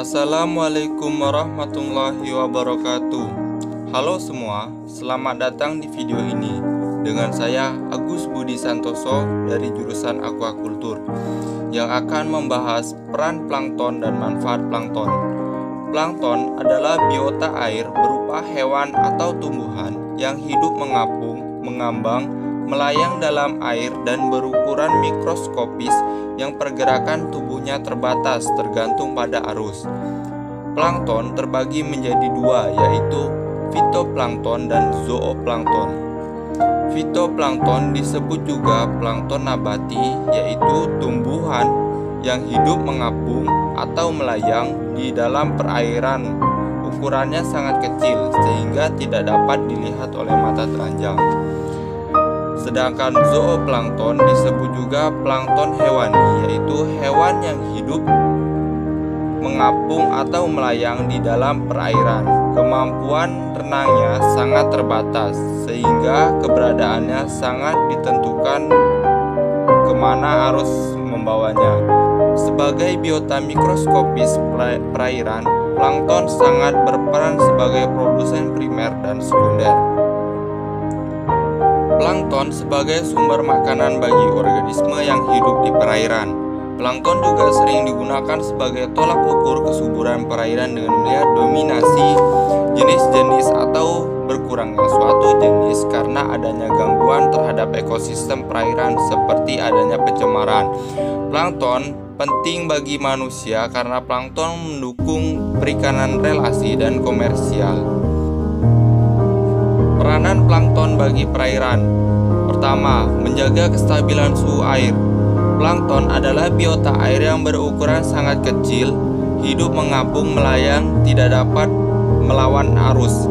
Assalamualaikum warahmatullahi wabarakatuh. Halo semua, selamat datang di video ini dengan saya Agus Budi Santoso dari jurusan Aquacultur yang akan membahas peran plankton dan manfaat plankton. Plankton adalah biota air berupa hewan atau tumbuhan yang hidup mengapung, mengambang, melayang dalam air dan berukuran mikroskopis yang pergerakan tubuhnya terbatas tergantung pada arus. Plankton terbagi menjadi dua, yaitu fitoplankton dan zooplankton. Fitoplankton disebut juga plankton nabati, yaitu tumbuhan yang hidup mengapung atau melayang di dalam perairan. Ukurannya sangat kecil sehingga tidak dapat dilihat oleh mata telanjang. Sedangkan zooplankton disebut juga plankton hewani, yaitu hewan yang hidup mengapung atau melayang di dalam perairan. Kemampuan renangnya sangat terbatas, sehingga keberadaannya sangat ditentukan kemana arus membawanya. Sebagai biota mikroskopis perairan, plankton sangat berperan sebagai produsen primer dan sekunder. Plankton sebagai sumber makanan bagi organisme yang hidup di perairan. Plankton juga sering digunakan sebagai tolak ukur kesuburan perairan dengan melihat dominasi jenis-jenis atau berkurangnya suatu jenis karena adanya gangguan terhadap ekosistem perairan seperti adanya pencemaran. Plankton penting bagi manusia karena plankton mendukung perikanan relasi dan komersial. Peranan plankton bagi perairan. Pertama, menjaga kestabilan suhu air. Plankton adalah biota air yang berukuran sangat kecil, hidup mengapung melayang, tidak dapat melawan arus.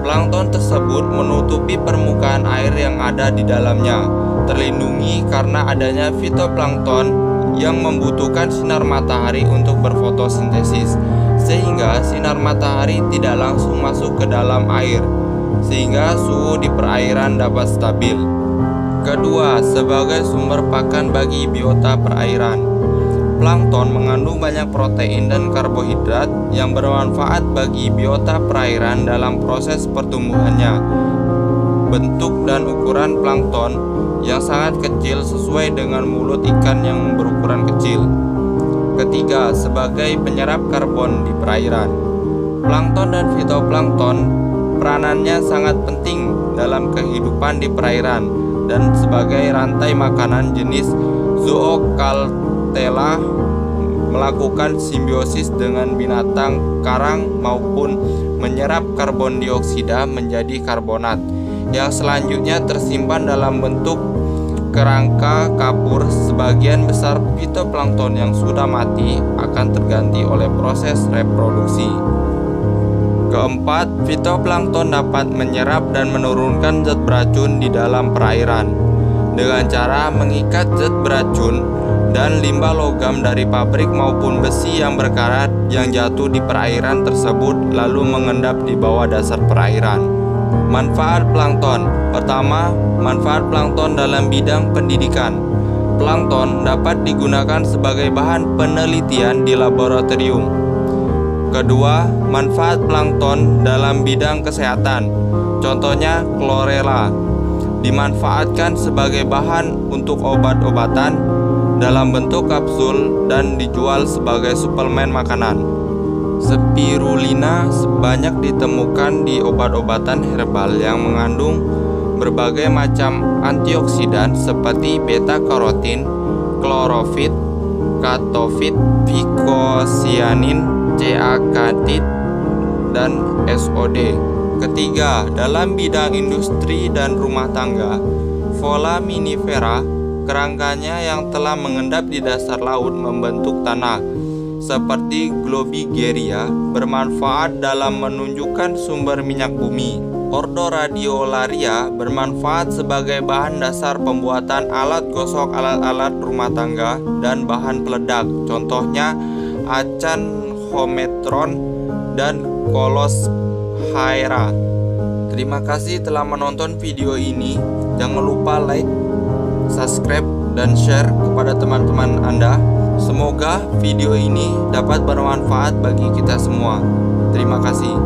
Plankton tersebut menutupi permukaan air yang ada di dalamnya, terlindungi karena adanya fitoplankton yang membutuhkan sinar matahari untuk berfotosintesis, sehingga sinar matahari tidak langsung masuk ke dalam air, sehingga suhu di perairan dapat stabil. Kedua, sebagai sumber pakan bagi biota perairan. Plankton mengandung banyak protein dan karbohidrat yang bermanfaat bagi biota perairan dalam proses pertumbuhannya. Bentuk dan ukuran plankton yang sangat kecil sesuai dengan mulut ikan yang berukuran kecil. Ketiga, sebagai penyerap karbon di perairan. Plankton dan fitoplankton peranannya sangat penting dalam kehidupan di perairan dan sebagai rantai makanan jenis Zooxanthellae melakukan simbiosis dengan binatang karang maupun menyerap karbon dioksida menjadi karbonat yang selanjutnya tersimpan dalam bentuk kerangka kapur. Sebagian besar fitoplankton yang sudah mati akan terganti oleh proses reproduksi. Keempat, fitoplankton dapat menyerap dan menurunkan zat beracun di dalam perairan dengan cara mengikat zat beracun dan limbah logam dari pabrik maupun besi yang berkarat yang jatuh di perairan tersebut lalu mengendap di bawah dasar perairan. Manfaat plankton. Pertama, manfaat plankton dalam bidang pendidikan. Plankton dapat digunakan sebagai bahan penelitian di laboratorium. Kedua, manfaat plankton dalam bidang kesehatan. Contohnya chlorella dimanfaatkan sebagai bahan untuk obat-obatan dalam bentuk kapsul dan dijual sebagai suplemen makanan. Spirulina banyak ditemukan di obat-obatan herbal yang mengandung berbagai macam antioksidan seperti beta-karotin, klorofit, katofit, vicocyanin, CA-katid, dan SOD. Ketiga, dalam bidang industri dan rumah tangga, Foraminifera, kerangkanya yang telah mengendap di dasar laut membentuk tanah, seperti Globigerina, bermanfaat dalam menunjukkan sumber minyak bumi. Ordo Radiolaria bermanfaat sebagai bahan dasar pembuatan alat gosok, alat-alat rumah tangga, dan bahan peledak. Contohnya Acanthometron dan Coloshaera. Terima kasih telah menonton video ini. Jangan lupa like, subscribe, dan share kepada teman-teman Anda. Semoga Semoga video ini dapat bermanfaat bagi kita semua. Terima kasih.